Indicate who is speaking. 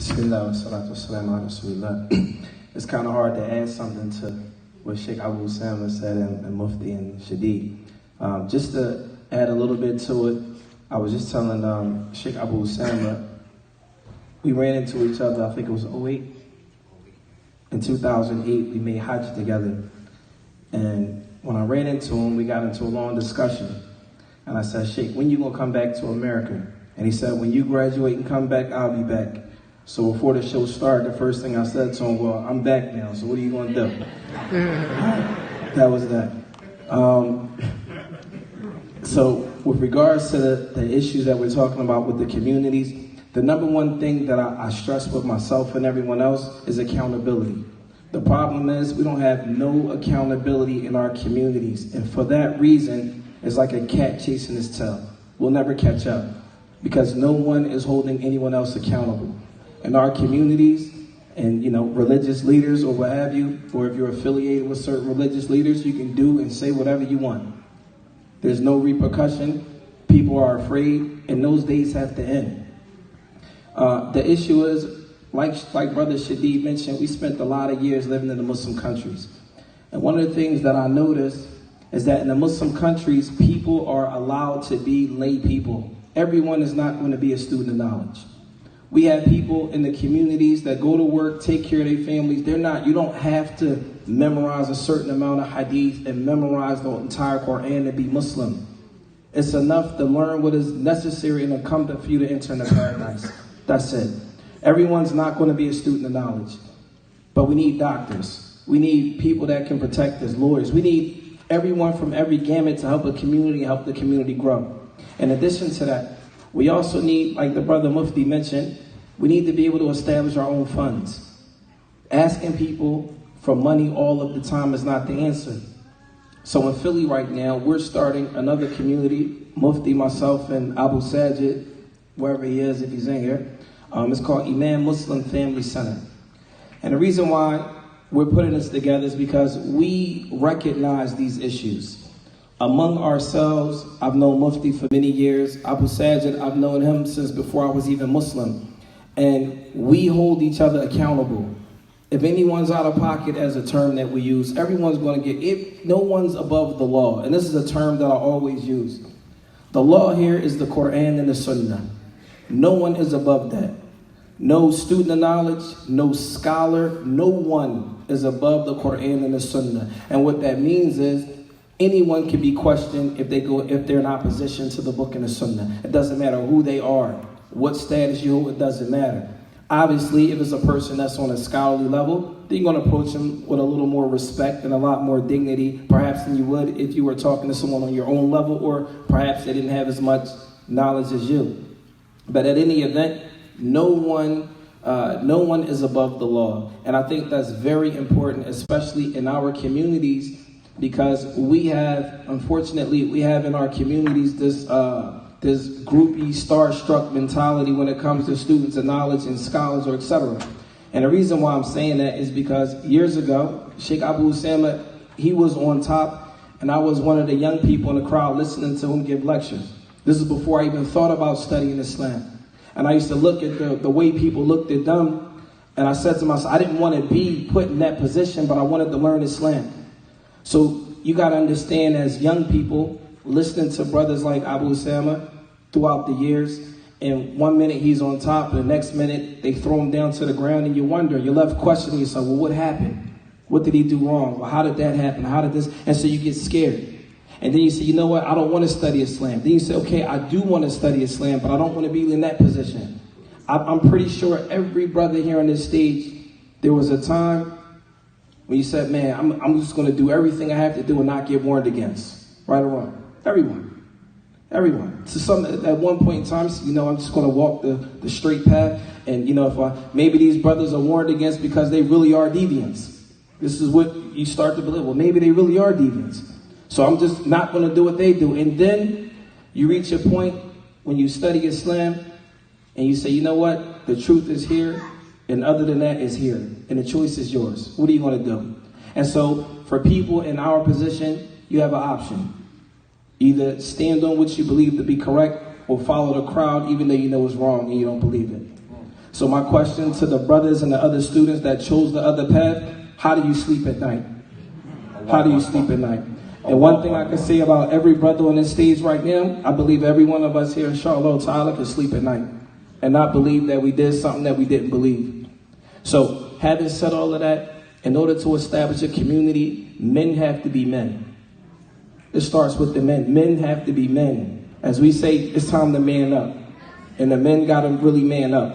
Speaker 1: Bismillah wa salatu wa salam ala Rasulillah. It's kind of hard to add something to what Sheikh Abu Usama said and Mufti and Shadeed. Just to add a little bit to it, I was just telling Sheikh Abu Usama, we ran into each other, I think it was 2008. In 2008, we made Hajj together. And when I ran into him, we got into a long discussion. And I said, Sheikh, when you gonna come back to America? And he said, when you graduate and come back, I'll be back. So before the show started, the first thing I said to him, well, I'm back now, so what are you gonna do? That was that. So with regards to the issues that we're talking about with the communities, the number one thing that I stress with myself and everyone else is accountability. The problem is we don't have no accountability in our communities. And for that reason, it's like a cat chasing its tail. We'll never catch up because no one is holding anyone else accountable. In our communities and, religious leaders or what have you, or if you're affiliated with certain religious leaders, you can do and say whatever you want. There's no repercussion. People are afraid, and those days have to end. The issue is, like Brother Shadeed mentioned, we spent a lot of years living in the Muslim countries. And one of the things that I noticed is that in the Muslim countries, people are allowed to be lay people. Everyone is not going to be a student of knowledge. We have people in the communities that go to work, take care of their families. You don't have to memorize a certain amount of hadith and memorize the entire Quran to be Muslim. It's enough to learn what is necessary and incumbent for you to enter into paradise. That's it. Everyone's not going to be a student of knowledge. But we need doctors. We need people that can protect us, lawyers. We need everyone from every gamut to help the community grow. In addition to that, we also need, like the brother Mufti mentioned, we need to be able to establish our own funds. Asking people for money all of the time is not the answer. So in Philly right now, we're starting another community, Mufti, myself, and Abu Sajid, wherever he is, if he's in here. It's called Imam Muslim Family Center. And the reason why we're putting this together is because we recognize these issues. Among ourselves, I've known Mufti for many years. Abu Sajid, I've known him since before I was even Muslim. And we hold each other accountable. If anyone's out of pocket, as a term that we use, everyone's going to get, no one's above the law. And this is a term that I always use. The law here is the Quran and the Sunnah. No one is above that. No student of knowledge, no scholar, no one is above the Quran and the Sunnah. And what that means is, anyone can be questioned if they're in opposition to the book and the Sunnah. It doesn't matter who they are, what status you hold, it doesn't matter. Obviously, if it's a person that's on a scholarly level, then you're going to approach them with a little more respect and a lot more dignity, perhaps than you would if you were talking to someone on your own level, or perhaps they didn't have as much knowledge as you. But at any event, no one is above the law. And I think that's very important, especially in our communities, because unfortunately, we have in our communities this groupie, starstruck mentality when it comes to students of knowledge and scholars, or etc. And the reason why I'm saying that is because years ago, Sheikh Abu Usama, he was on top, and I was one of the young people in the crowd listening to him give lectures. This is before I even thought about studying Islam. And I used to look at the way people looked at them, and I said to myself, I didn't want to be put in that position, but I wanted to learn Islam. So you got to understand, as young people, listening to brothers like Abu Usama throughout the years, and one minute he's on top, and the next minute they throw him down to the ground, and you're left questioning yourself, well, what happened? What did he do wrong? Well, how did that happen? How did this? And so you get scared. And then you say, you know what, I don't want to study Islam. Then you say, okay, I do want to study Islam, but I don't want to be in that position. I'm pretty sure every brother here on this stage, there was a time when you said, man, I'm just going to do everything I have to do and not get warned against. Right or wrong? Everyone. So at one point in time, I'm just going to walk the straight path. And, if maybe these brothers are warned against because they really are deviants. This is what you start to believe. Well, maybe they really are deviants. So I'm just not going to do what they do. And then you reach a point when you study Islam and you say, you know what? The truth is here. And other than that is here. And the choice is yours. What are you going to do? And so for people in our position, you have an option. Either stand on what you believe to be correct or follow the crowd even though you know it's wrong and you don't believe it. So So my question to the brothers and the other students that chose the other path, how do you sleep at night? How do you sleep at night? And one thing I can say about every brother on this stage right now, I believe every one of us here in Charlotte, Tyler, can sleep at night and not believe that we did something that we didn't believe. So having said all of that, in order to establish a community, men have to be men. It starts with the men. Men have to be men. As we say, it's time to man up. And the men got to really man up.